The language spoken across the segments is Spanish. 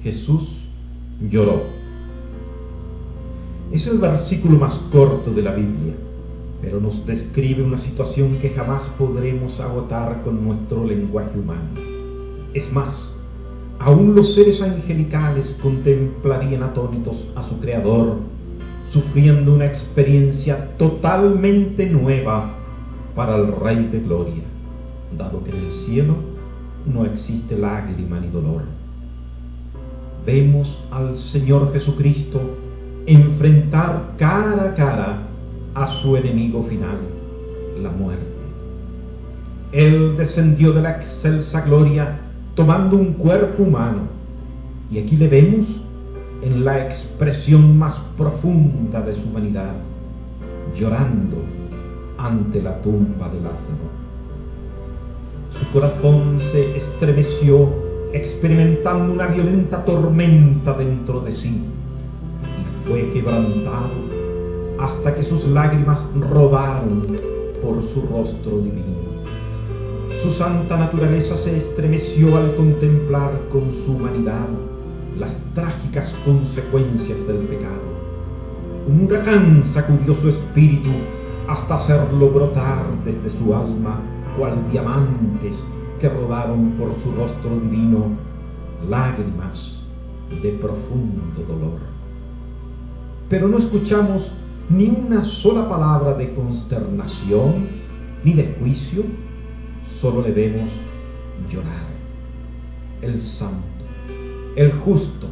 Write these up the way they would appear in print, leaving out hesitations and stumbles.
Jesús lloró. Es el versículo más corto de la Biblia, pero nos describe una situación que jamás podremos agotar con nuestro lenguaje humano. Es más, aún los seres angelicales contemplarían atónitos a su Creador, sufriendo una experiencia totalmente nueva para el Rey de Gloria, dado que en el cielo no existe lágrima ni dolor. Vemos al Señor Jesucristo enfrentar cara a cara a su enemigo final, la muerte. Él descendió de la excelsa gloria tomando un cuerpo humano, y aquí le vemos en la expresión más profunda de su humanidad, llorando ante la tumba de Lázaro. Su corazón se estremeció experimentando una violenta tormenta dentro de sí, y fue quebrantado hasta que sus lágrimas rodaron por su rostro divino. Su santa naturaleza se estremeció al contemplar con su humanidad las trágicas consecuencias del pecado. Un huracán sacudió su espíritu hasta hacerlo brotar desde su alma, cual diamantes que rodaron por su rostro divino lágrimas de profundo dolor. Pero no escuchamos ni una sola palabra de consternación ni de juicio, solo le vemos llorar. El santo, el justo,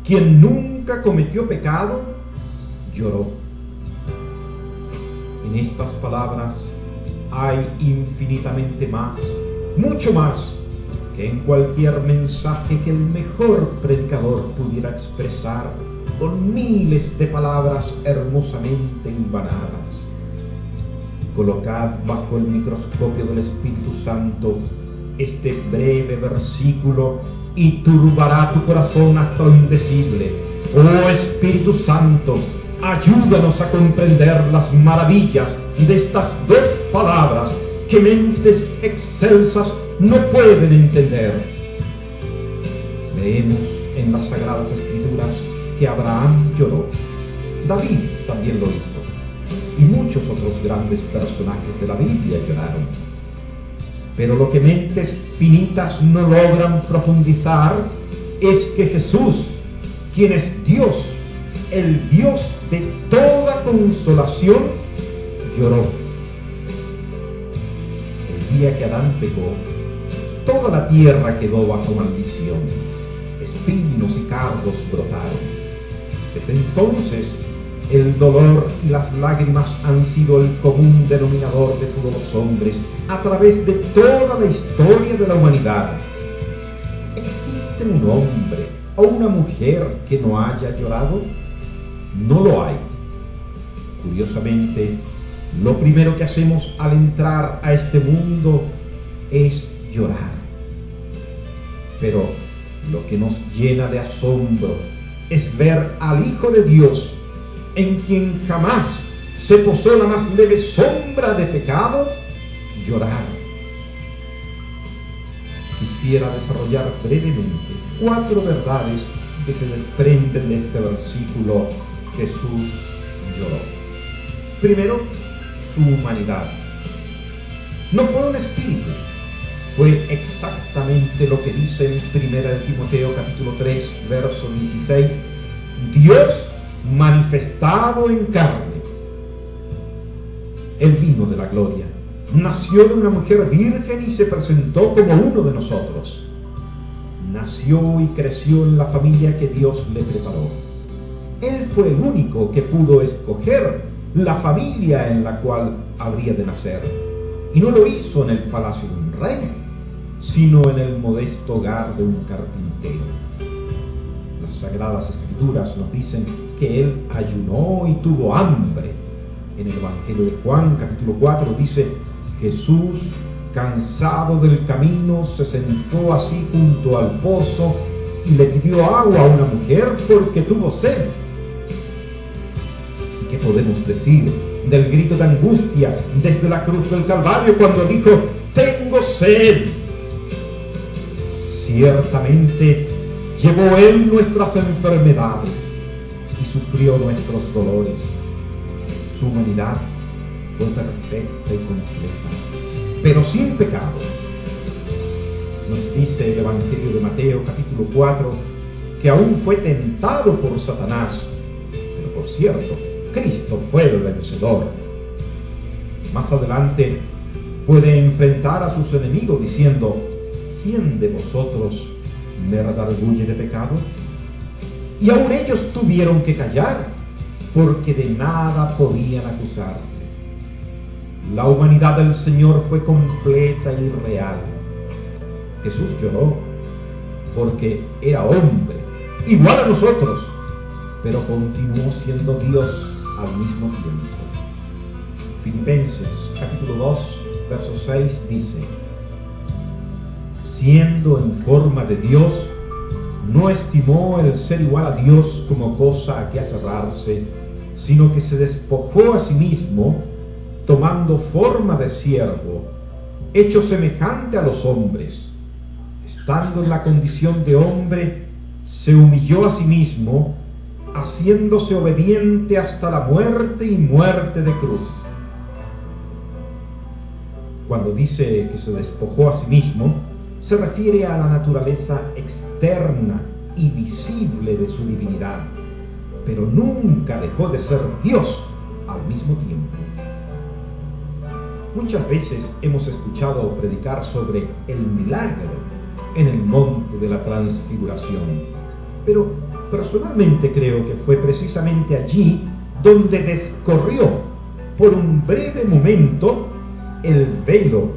quien nunca cometió pecado, lloró. En estas palabras hay infinitamente más, mucho más, que en cualquier mensaje que el mejor predicador pudiera expresar con miles de palabras hermosamente hilvanadas. Colocad bajo el microscopio del Espíritu Santo este breve versículo y turbará tu corazón hasta lo indecible. Oh Espíritu Santo, ayúdanos a comprender las maravillas de estas dos palabras que mentes excelsas no pueden entender. Leemos en las Sagradas Escrituras que Abraham lloró, David también lo hizo, y muchos otros grandes personajes de la Biblia lloraron. Pero lo que mentes finitas no logran profundizar es que Jesús, quien es Dios, el Dios de toda consolación, lloró. El día que Adán pecó, toda la tierra quedó bajo maldición. Espinos y cardos brotaron. Desde entonces, el dolor y las lágrimas han sido el común denominador de todos los hombres a través de toda la historia de la humanidad. ¿Existe un hombre o una mujer que no haya llorado? No lo hay. Curiosamente, lo primero que hacemos al entrar a este mundo es llorar. Pero lo que nos llena de asombro es ver al Hijo de Dios, en quien jamás se posó la más leve sombra de pecado, llorar. Quisiera desarrollar brevemente 4 verdades que se desprenden de este versículo. Jesús lloró. Primero, su humanidad. No fue un espíritu, fue exactamente lo que dice en 1 Timoteo capítulo 3, verso 16, Dios manifestado en carne. Él vino de la gloria, nació de una mujer virgen y se presentó como uno de nosotros. Nació y creció en la familia que Dios le preparó. Él fue el único que pudo escoger la familia en la cual habría de nacer. Y no lo hizo en el palacio de un rey, sino en el modesto hogar de un carpintero. Las Sagradas Escrituras nos dicen que él ayunó y tuvo hambre. En el Evangelio de Juan, capítulo 4, dice, Jesús, cansado del camino, se sentó así junto al pozo y le pidió agua a una mujer porque tuvo sed. ¿Y qué podemos decir del grito de angustia desde la cruz del Calvario cuando dijo, tengo sed? Ciertamente, Llevó Él nuestras enfermedades y sufrió nuestros dolores. Su humanidad fue perfecta y completa, pero sin pecado. Nos dice el Evangelio de Mateo, capítulo 4, que aún fue tentado por Satanás, pero por cierto, Cristo fue el vencedor. Más adelante puede enfrentar a sus enemigos diciendo: ¿quién de vosotros me redarguye de pecado? Y aún ellos tuvieron que callar, porque de nada podían acusarle. La humanidad del Señor fue completa y real. Jesús lloró porque era hombre, igual a nosotros, pero continuó siendo Dios al mismo tiempo. Filipenses capítulo 2, verso 6 dice: siendo en forma de Dios, no estimó el ser igual a Dios como cosa a que aferrarse, sino que se despojó a sí mismo, tomando forma de siervo, hecho semejante a los hombres. Estando en la condición de hombre, se humilló a sí mismo, haciéndose obediente hasta la muerte y muerte de cruz. Cuando dice que se despojó a sí mismo, se refiere a la naturaleza externa y visible de su divinidad, pero nunca dejó de ser Dios al mismo tiempo. Muchas veces hemos escuchado predicar sobre el milagro en el monte de la transfiguración, pero personalmente creo que fue precisamente allí donde descorrió por un breve momento el velo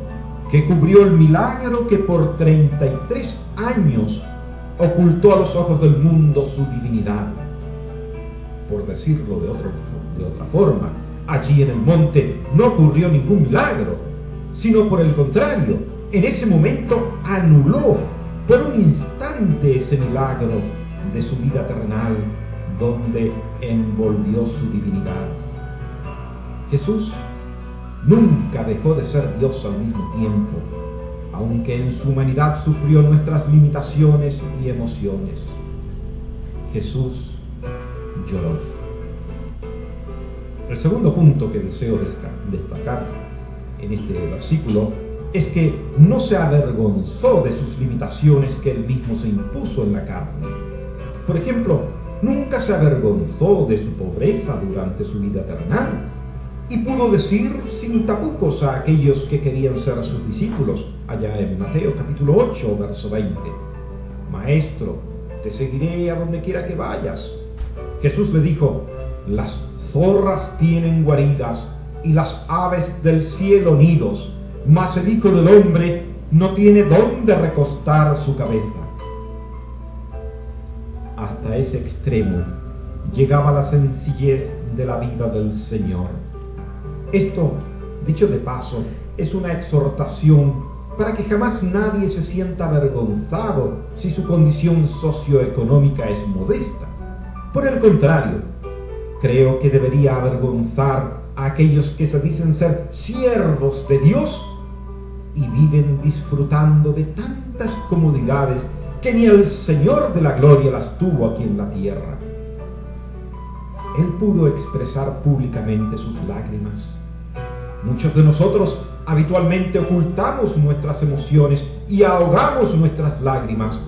que cubrió el milagro que por 33 años ocultó a los ojos del mundo su divinidad. Por decirlo de otra forma, allí en el monte no ocurrió ningún milagro, sino por el contrario, en ese momento anuló por un instante ese milagro de su vida terrenal, donde envolvió su divinidad. Jesús nunca dejó de ser Dios al mismo tiempo, aunque en su humanidad sufrió nuestras limitaciones y emociones. Jesús lloró. El segundo punto que deseo destacar en este versículo es que no se avergonzó de sus limitaciones que él mismo se impuso en la carne. Por ejemplo, nunca se avergonzó de su pobreza durante su vida terrenal y pudo decir sin tapujos a aquellos que querían ser sus discípulos, allá en Mateo capítulo 8, verso 20: Maestro, te seguiré a donde quiera que vayas. Jesús le dijo: las zorras tienen guaridas y las aves del cielo nidos, mas el Hijo del Hombre no tiene dónde recostar su cabeza. Hasta ese extremo llegaba la sencillez de la vida del Señor. Esto, dicho de paso, es una exhortación para que jamás nadie se sienta avergonzado si su condición socioeconómica es modesta. Por el contrario, creo que debería avergonzar a aquellos que se dicen ser siervos de Dios y viven disfrutando de tantas comodidades que ni el Señor de la gloria las tuvo aquí en la tierra. Él pudo expresar públicamente sus lágrimas. Muchos de nosotros habitualmente ocultamos nuestras emociones y ahogamos nuestras lágrimas,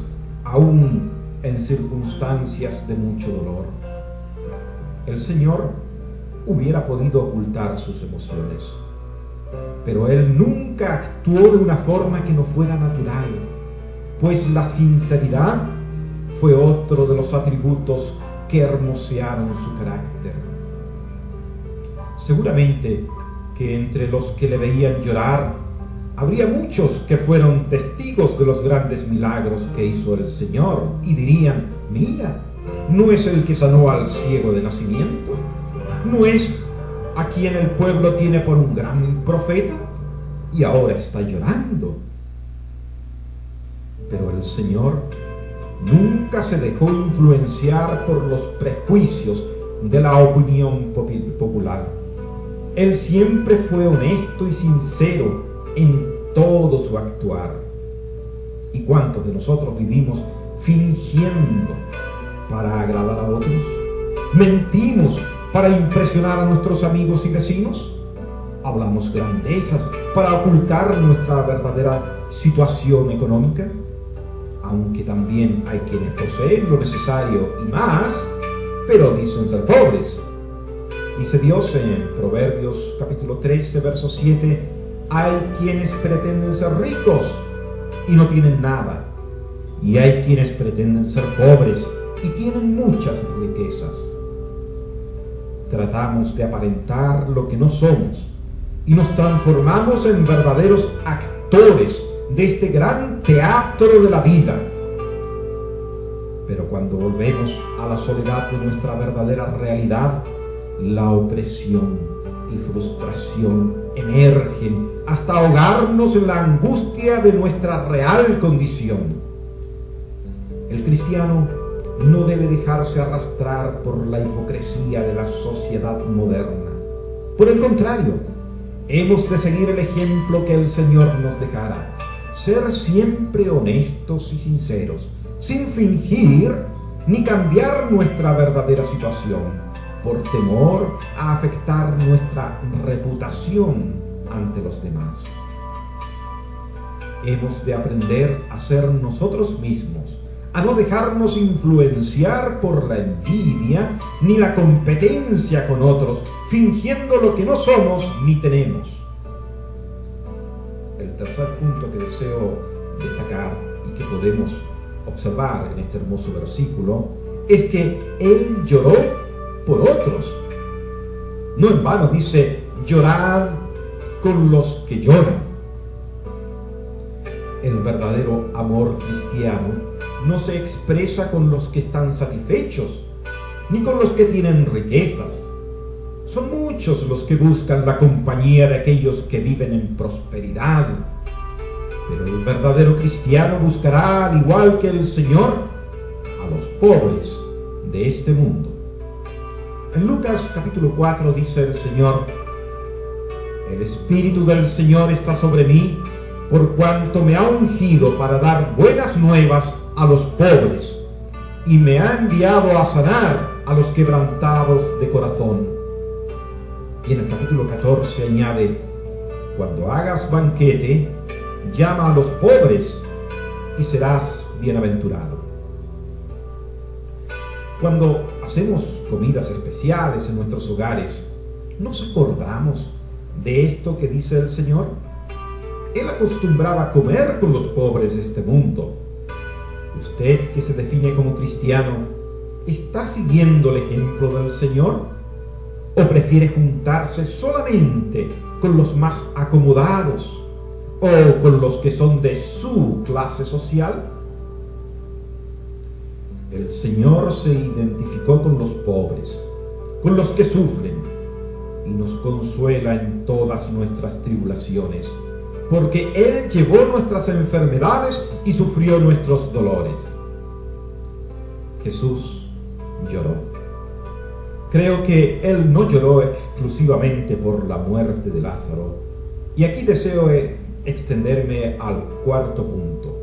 aún en circunstancias de mucho dolor. El Señor hubiera podido ocultar sus emociones, pero Él nunca actuó de una forma que no fuera natural, pues la sinceridad fue otro de los atributos que hermosearon su carácter. Seguramente que entre los que le veían llorar habría muchos que fueron testigos de los grandes milagros que hizo el Señor y dirían: mira, ¿no es el que sanó al ciego de nacimiento? ¿No es a quien el pueblo tiene por un gran profeta? Y ahora está llorando. Pero el Señor nunca se dejó influenciar por los prejuicios de la opinión popular. Él siempre fue honesto y sincero en todo su actuar. ¿Y cuántos de nosotros vivimos fingiendo para agradar a otros? ¿Mentimos para impresionar a nuestros amigos y vecinos? ¿Hablamos grandezas para ocultar nuestra verdadera situación económica? Aunque también hay quienes poseen lo necesario y más, pero dicen ser pobres. Dice Dios en Proverbios capítulo 13, verso 7, hay quienes pretenden ser ricos y no tienen nada, y hay quienes pretenden ser pobres y tienen muchas riquezas. Tratamos de aparentar lo que no somos y nos transformamos en verdaderos actores de este gran teatro de la vida. Pero cuando volvemos a la soledad de nuestra verdadera realidad, la opresión y frustración emergen hasta ahogarnos en la angustia de nuestra real condición. El cristiano no debe dejarse arrastrar por la hipocresía de la sociedad moderna. Por el contrario, hemos de seguir el ejemplo que el Señor nos dejara, ser siempre honestos y sinceros, sin fingir ni cambiar nuestra verdadera situación, por temor a afectar nuestra reputación ante los demás. Hemos de aprender a ser nosotros mismos, a no dejarnos influenciar por la envidia ni la competencia con otros, fingiendo lo que no somos ni tenemos. El tercer punto que deseo destacar y que podemos observar en este hermoso versículo es que Él lloró por otros. No en vano dice, llorad con los que lloran. El verdadero amor cristiano no se expresa con los que están satisfechos, ni con los que tienen riquezas. Son muchos los que buscan la compañía de aquellos que viven en prosperidad. Pero el verdadero cristiano buscará, al igual que el Señor, a los pobres de este mundo. En Lucas capítulo 4 dice el Señor, el Espíritu del Señor está sobre mí, por cuanto me ha ungido para dar buenas nuevas a los pobres, y me ha enviado a sanar a los quebrantados de corazón. Y en el capítulo 14 añade, cuando hagas banquete, llama a los pobres y serás bienaventurado. Cuando hacemos comidas especiales en nuestros hogares, ¿nos acordamos de esto que dice el Señor? Él acostumbraba a comer con los pobres de este mundo. Usted, que se define como cristiano, ¿está siguiendo el ejemplo del Señor? ¿O prefiere juntarse solamente con los más acomodados o con los que son de su clase social? El Señor se identificó con los pobres, con los que sufren, y nos consuela en todas nuestras tribulaciones, porque Él llevó nuestras enfermedades y sufrió nuestros dolores. Jesús lloró. Creo que Él no lloró exclusivamente por la muerte de Lázaro. Y aquí deseo extenderme al cuarto punto.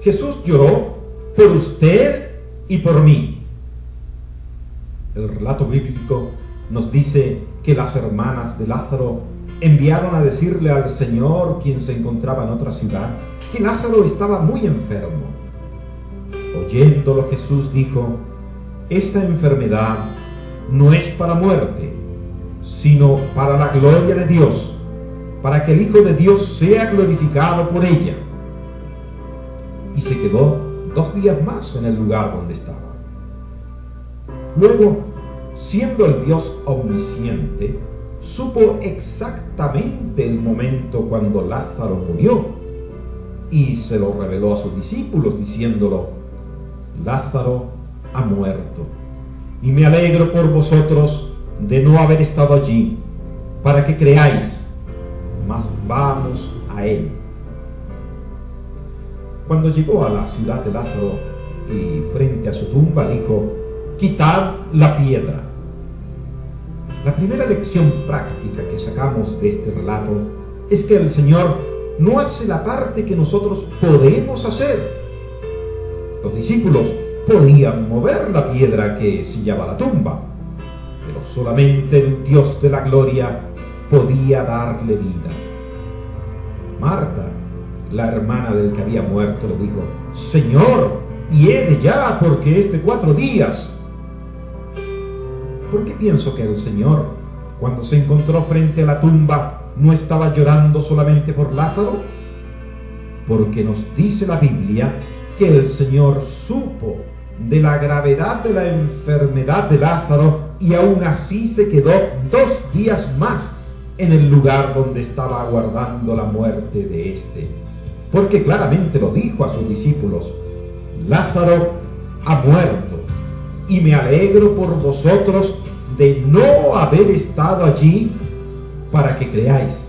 Jesús lloró por usted y por mí. El relato bíblico nos dice que las hermanas de Lázaro enviaron a decirle al Señor, quien se encontraba en otra ciudad, que Lázaro estaba muy enfermo. Oyéndolo, Jesús dijo, esta enfermedad no es para muerte, sino para la gloria de Dios, para que el Hijo de Dios sea glorificado por ella. Y se quedó 2 días más en el lugar donde estaba. Luego, siendo el Dios omnisciente, supo exactamente el momento cuando Lázaro murió y se lo reveló a sus discípulos diciéndolo, Lázaro ha muerto y me alegro por vosotros de no haber estado allí para que creáis, mas vamos a él. Cuando llegó a la ciudad de Lázaro y frente a su tumba dijo, quitad la piedra. La primera lección práctica que sacamos de este relato es que el Señor no hace la parte que nosotros podemos hacer. Los discípulos podían mover la piedra que sellaba la tumba, pero solamente el Dios de la gloria podía darle vida. Marta, la hermana del que había muerto, le dijo: Señor, hiede ya, porque es de 4 días. ¿Por qué pienso que el Señor, cuando se encontró frente a la tumba, no estaba llorando solamente por Lázaro? Porque nos dice la Biblia que el Señor supo de la gravedad de la enfermedad de Lázaro y aún así se quedó 2 días más en el lugar donde estaba aguardando la muerte de éste. Porque claramente lo dijo a sus discípulos: Lázaro ha muerto, y me alegro por vosotros de no haber estado allí para que creáis.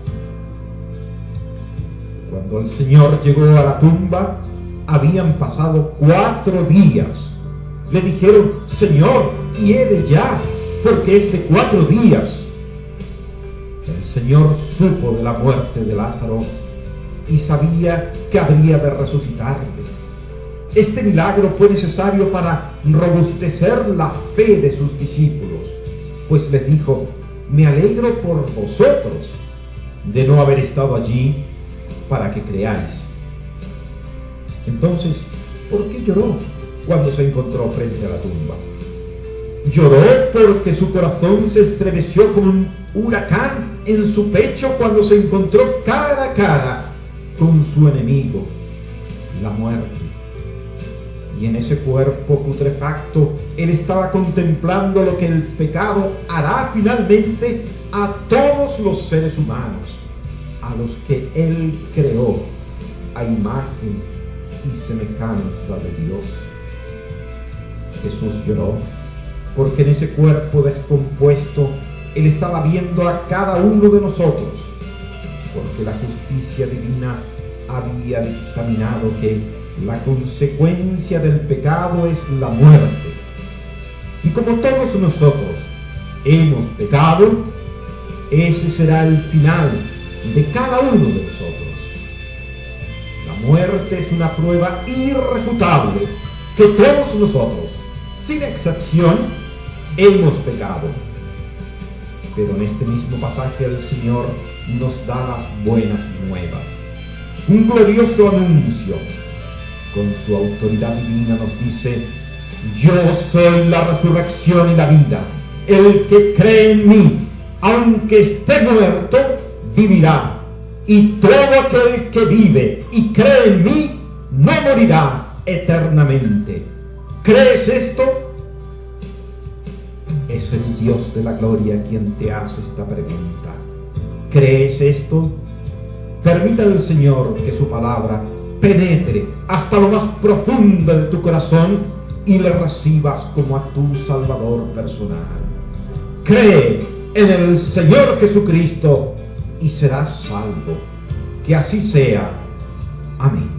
Cuando el Señor llegó a la tumba, habían pasado 4 días. Le dijeron: Señor, hiede ya, porque es de 4 días. El Señor supo de la muerte de Lázaro y sabía que habría de resucitarle. Este milagro fue necesario para robustecer la fe de sus discípulos, pues les dijo: me alegro por vosotros de no haber estado allí para que creáis. Entonces, ¿por qué lloró cuando se encontró frente a la tumba? Lloró porque su corazón se estremeció como un huracán en su pecho cuando se encontró cara a cara con su enemigo, la muerte. Y en ese cuerpo putrefacto, él estaba contemplando lo que el pecado hará finalmente a todos los seres humanos, a los que él creó a imagen y semejanza de Dios. Jesús lloró porque en ese cuerpo descompuesto él estaba viendo a cada uno de nosotros, porque la justicia divina había dictaminado que la consecuencia del pecado es la muerte. Y como todos nosotros hemos pecado, ese será el final de cada uno de nosotros. La muerte es una prueba irrefutable que todos nosotros, sin excepción, hemos pecado. Pero en este mismo pasaje el Señor nos da las buenas nuevas, un glorioso anuncio. Con su autoridad divina nos dice: yo soy la resurrección y la vida. El que cree en mí, aunque esté muerto, vivirá. Y todo aquel que vive y cree en mí, no morirá eternamente. ¿Crees esto? Es el Dios de la gloria quien te hace esta pregunta. ¿Crees esto? Permita al Señor que su palabra penetre hasta lo más profundo de tu corazón y le recibas como a tu Salvador personal. Cree en el Señor Jesucristo y serás salvo. Que así sea. Amén.